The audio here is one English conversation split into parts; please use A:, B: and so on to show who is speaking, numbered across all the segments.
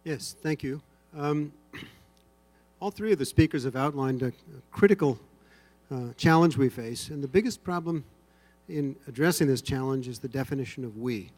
A: Yes, thank you. All three of the speakers have outlined a critical challenge we face, and the biggest problem in addressing this challenge is the definition of we.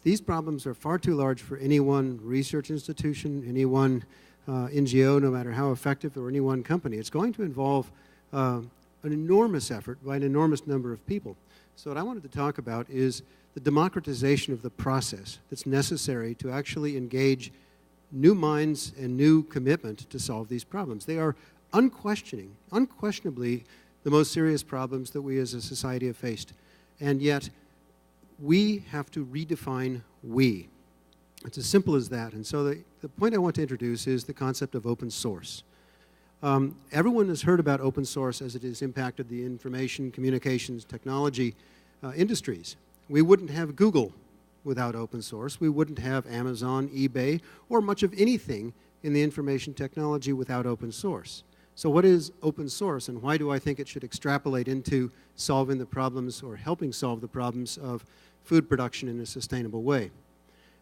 A: These problems are far too large for any one research institution, any one NGO, no matter how effective, or any one company. It's going to involve an enormous effort by an enormous number of people. So what I wanted to talk about is the democratization of the process that's necessary to actually engage new minds and new commitment to solve these problems. They are unquestionably the most serious problems that we as a society have faced. And yet, we have to redefine we. It's as simple as that. And so the point I want to introduce is the concept of open source. Everyone has heard about open source as it has impacted the information, communications, technology industries. We wouldn't have Google without open source. We wouldn't have Amazon, eBay, or much of anything in the information technology without open source. So what is open source, and why do I think it should extrapolate into solving the problems or helping solve the problems of food production in a sustainable way?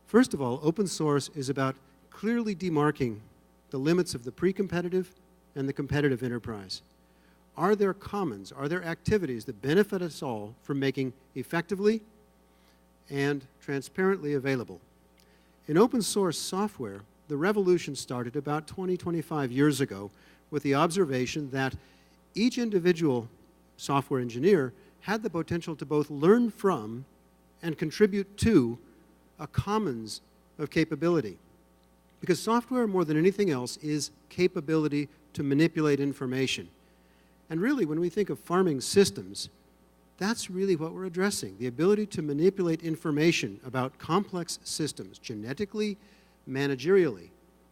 A: First of all, open source is about clearly demarking the limits of the pre-competitive and the competitive enterprise. Are there commons? Are there activities that benefit us all from making effectively and transparently available? In open source software, the revolution started about 25 years ago with the observation that each individual software engineer had the potential to both learn from and contribute to a commons of capability. Because software, more than anything else, is capability to manipulate information. And really, when we think of farming systems, that's really what we're addressing, the ability to manipulate information about complex systems, genetically, managerially.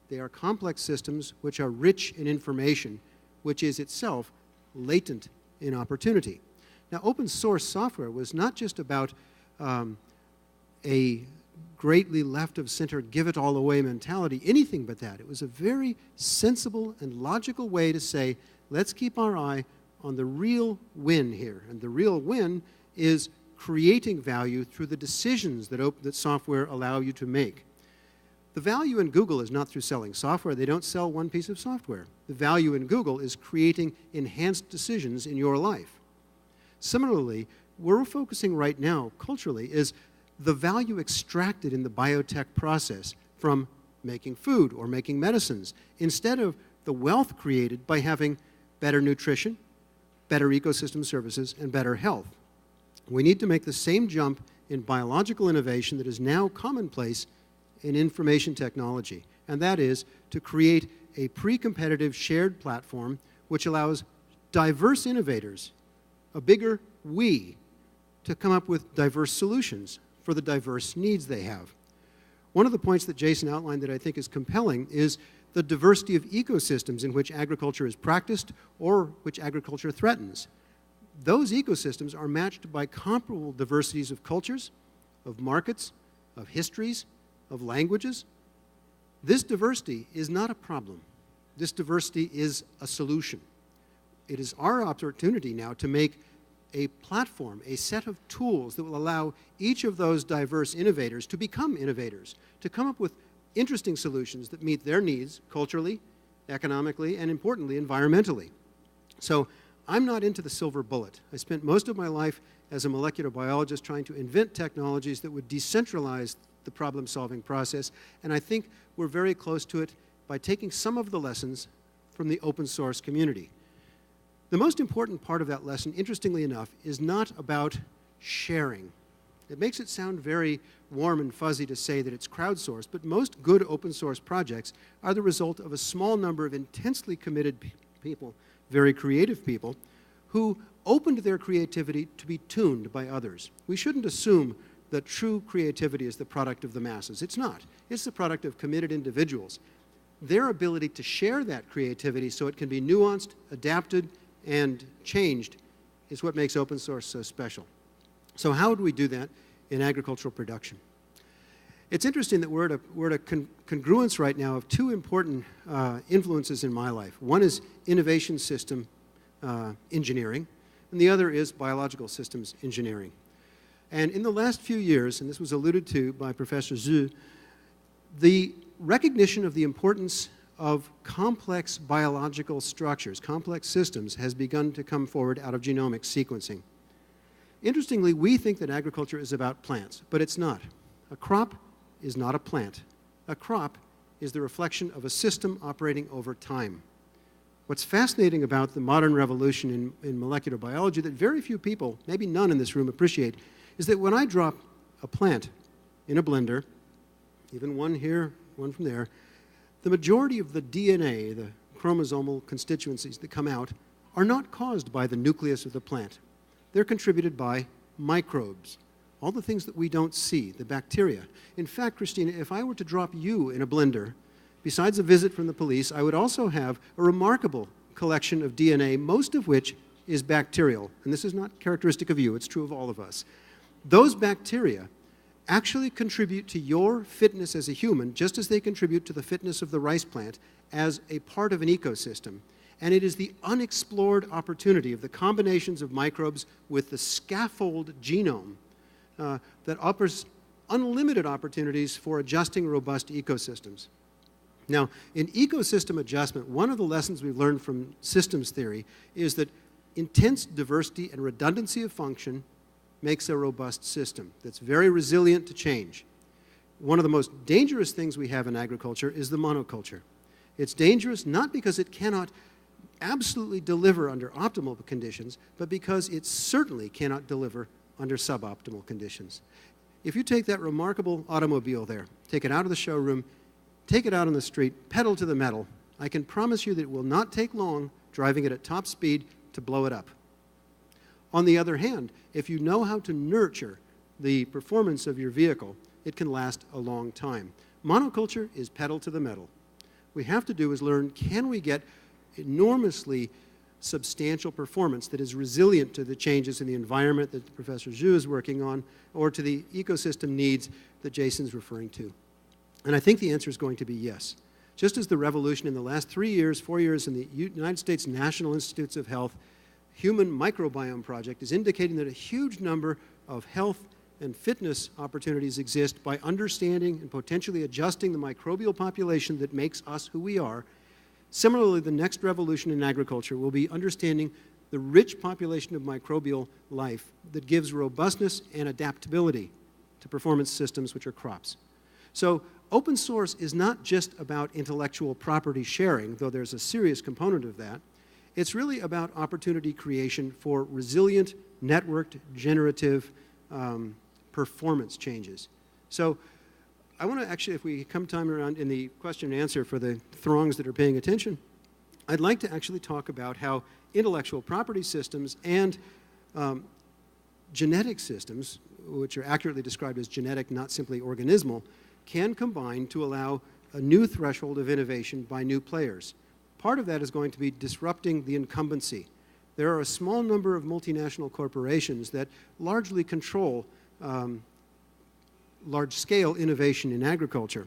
A: They are complex systems which are rich in information, which is itself latent in opportunity. Now, open source software was not just about a greatly left-of-center, give-it-all-away mentality, anything but that. It was a very sensible and logical way to say, let's keep our eye on the real win here. And the real win is creating value through the decisions that software allow you to make. The value in Google is not through selling software. They don't sell one piece of software. The value in Google is creating enhanced decisions in your life. Similarly, where we're focusing right now, culturally, is the value extracted in the biotech process from making food or making medicines, instead of the wealth created by having better nutrition, better ecosystem services, and better health. We need to make the same jump in biological innovation that is now commonplace in information technology, and that is to create a pre-competitive shared platform which allows diverse innovators, a bigger we, to come up with diverse solutions for the diverse needs they have. One of the points that Jason outlined that I think is compelling is the diversity of ecosystems in which agriculture is practiced or which agriculture threatens. Those ecosystems are matched by comparable diversities of cultures, of markets, of histories, of languages. This diversity is not a problem. This diversity is a solution. It is our opportunity now to make a platform, a set of tools that will allow each of those diverse innovators to become innovators, to come up with interesting solutions that meet their needs culturally, economically, and importantly, environmentally. So I'm not into the silver bullet. I spent most of my life as a molecular biologist trying to invent technologies that would decentralize the problem-solving process, and I think we're very close to it by taking some of the lessons from the open source community. The most important part of that lesson, interestingly enough, is not about sharing. It makes it sound very warm and fuzzy to say that it's crowdsourced, but most good open source projects are the result of a small number of intensely committed people, very creative people, who opened their creativity to be tuned by others. We shouldn't assume that true creativity is the product of the masses. It's not. It's the product of committed individuals. Their ability to share that creativity so it can be nuanced, adapted, and changed is what makes open source so special. So how do we do that in agricultural production? It's interesting that we're at a congruence right now of two important influences in my life. One is innovation system engineering, and the other is biological systems engineering. And in the last few years, and this was alluded to by Professor Zhu, the recognition of the importance of complex biological structures, complex systems, has begun to come forward out of genomic sequencing. Interestingly, we think that agriculture is about plants, but it's not. A crop is not a plant. A crop is the reflection of a system operating over time. What's fascinating about the modern revolution in molecular biology that very few people, maybe none in this room, appreciate, is that when I drop a plant in a blender, even one here, one from there, the majority of the DNA, the chromosomal constituencies that come out, are not caused by the nucleus of the plant. They're contributed by microbes, all the things that we don't see, the bacteria. In fact, Christina, if I were to drop you in a blender, besides a visit from the police, I would also have a remarkable collection of DNA, most of which is bacterial. And this is not characteristic of you, it's true of all of us. Those bacteria actually contribute to your fitness as a human, just as they contribute to the fitness of the rice plant as a part of an ecosystem. And it is the unexplored opportunity of the combinations of microbes with the scaffold genome that offers unlimited opportunities for adjusting robust ecosystems. Now, in ecosystem adjustment, one of the lessons we've learned from systems theory is that intense diversity and redundancy of function makes a robust system that's very resilient to change. One of the most dangerous things we have in agriculture is the monoculture. It's dangerous not because it cannot absolutely deliver under optimal conditions, but because it certainly cannot deliver under suboptimal conditions. If you take that remarkable automobile there, take it out of the showroom, take it out on the street, pedal to the metal, I can promise you that it will not take long driving it at top speed to blow it up. On the other hand, if you know how to nurture the performance of your vehicle, it can last a long time. Monoculture is pedal to the metal. What we have to do is learn, can we get enormously substantial performance that is resilient to the changes in the environment that Professor Zhu is working on, or to the ecosystem needs that Jason's referring to? And I think the answer is going to be yes. Just as the revolution in the last 3 years, 4 years in the United States National Institutes of Health Human Microbiome Project is indicating that a huge number of health and fitness opportunities exist by understanding and potentially adjusting the microbial population that makes us who we are. Similarly, the next revolution in agriculture will be understanding the rich population of microbial life that gives robustness and adaptability to performance systems, which are crops. So open source is not just about intellectual property sharing, though there's a serious component of that. It's really about opportunity creation for resilient, networked, generative performance changes. So I want to actually, if we come time around in the question and answer for the throngs that are paying attention, I'd like to actually talk about how intellectual property systems and genetic systems, which are accurately described as genetic, not simply organismal, can combine to allow a new threshold of innovation by new players. Part of that is going to be disrupting the incumbency. There are a small number of multinational corporations that largely control large-scale innovation in agriculture.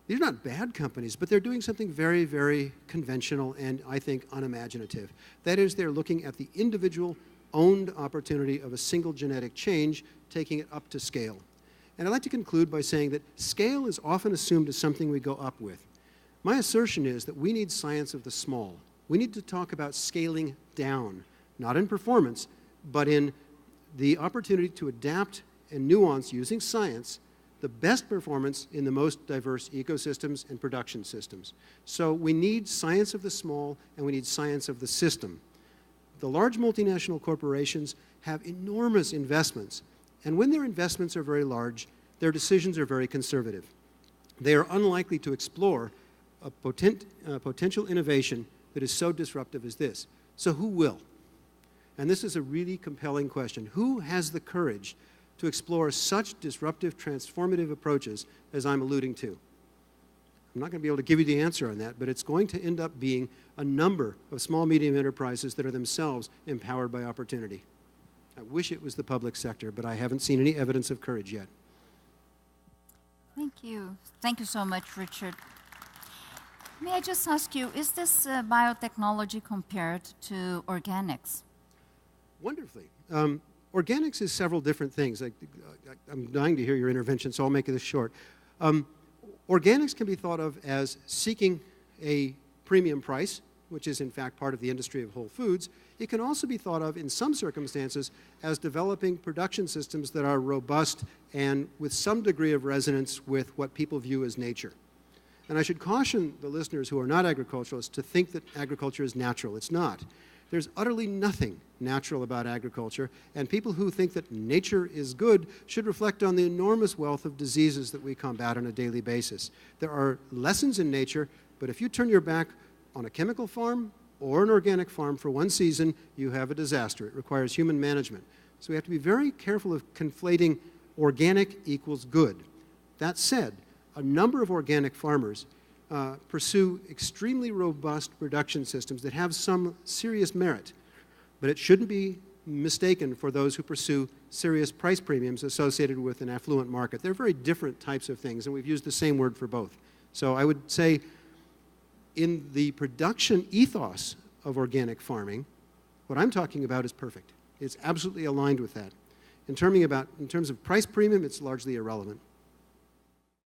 A: These are not bad companies, but they're doing something very, very conventional and, I think, unimaginative. That is, they're looking at the individual owned opportunity of a single genetic change, taking it up to scale. And I'd like to conclude by saying that scale is often assumed as something we go up with. My assertion is that we need science of the small. We need to talk about scaling down, not in performance, but in the opportunity to adapt and nuance using science the best performance in the most diverse ecosystems and production systems. So we need science of the small and we need science of the system. The large multinational corporations have enormous investments, and when their investments are very large, their decisions are very conservative. They are unlikely to explore a potential innovation that is so disruptive as this. So who will? And this is a really compelling question. Who has the courage to explore such disruptive, transformative approaches as I'm alluding to? I'm not going to be able to give you the answer on that, but it's going to end up being a number of small, medium enterprises that are themselves empowered by opportunity. I wish it was the public sector, but I haven't seen any evidence of courage yet.
B: Thank you. Thank you so much, Richard. May I just ask you, is this biotechnology compared to organics?
A: Wonderfully. Organics is several different things. I'm dying to hear your intervention, so I'll make this short. Organics can be thought of as seeking a premium price, which is in fact part of the industry of whole foods. It can also be thought of in some circumstances as developing production systems that are robust and with some degree of resonance with what people view as nature. And I should caution the listeners who are not agriculturalists to think that agriculture is natural. It's not. There's utterly nothing natural about agriculture, and people who think that nature is good should reflect on the enormous wealth of diseases that we combat on a daily basis. There are lessons in nature, but if you turn your back on a chemical farm or an organic farm for one season, you have a disaster. It requires human management. So we have to be very careful of conflating organic equals good. That said, a number of organic farmers pursue extremely robust production systems that have some serious merit, but it shouldn't be mistaken for those who pursue serious price premiums associated with an affluent market. They're very different types of things, and we've used the same word for both. So I would say in the production ethos of organic farming, what I'm talking about is perfect. It's absolutely aligned with that. In terms of price premium, it's largely irrelevant.